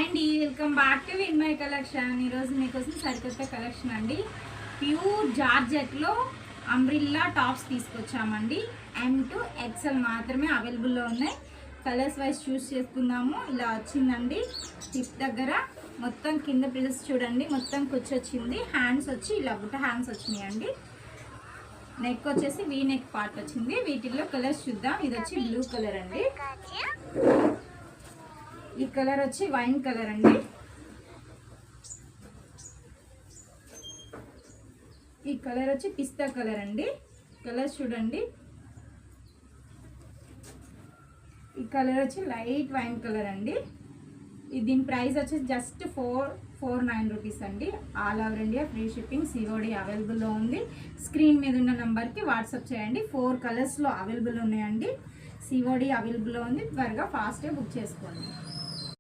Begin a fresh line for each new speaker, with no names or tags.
అండి, welcome back to Vinmai collection. ఈరోజు మీకోసం సరికొత్త కలెక్షన్ అండి. ప్యూర్ జార్జెట్లో అంబ్రిల్లా టాప్స్ తీసుకొచ్చామండి. M to XL మాత్రమే అవైలబుల్లో ఉన్నాయి. కలర్స్ వైజ్ చూస్ చేసుకుందాము. ఇలా వచ్చిందండి. హిప్ దగ్గర మొత్తం కింద ప్రిల్స్ చూడండి, మొత్తం కుచ్చొచ్చింది. హ్యాండ్స్ వచ్చి ఇలా బుట్ట హ్యాండ్స్ వచ్చినాయండి. నెక్ వచ్చేసి వీ నెక్ పార్ట్ వచ్చింది. వీటిల్లో కలర్స్ చూద్దాం. ఇది వచ్చి బ్లూ కలర్ అండి. ఈ కలర్ వచ్చి వైన్ కలర్ అండి. ఈ కలర్ వచ్చి పిస్తా కలర్ అండి. కలర్స్ చూడండి. ఈ కలర్ వచ్చి లైట్ వైన్ కలర్ అండి. దీని ప్రైస్ వచ్చి జస్ట్ 449 రూపీస్ అండి. All over India free shipping, COD అవైలబుల్లో ఉంది. స్క్రీన్ మీద ఉన్న నెంబర్కి వాట్సాప్ చేయండి. 4 కలర్స్లో అవైలబుల్ ఉన్నాయండి. COD అవైలబుల్లో ఉంది. త్వరగా ఫాస్ట్గా బుక్ చేసుకోండి.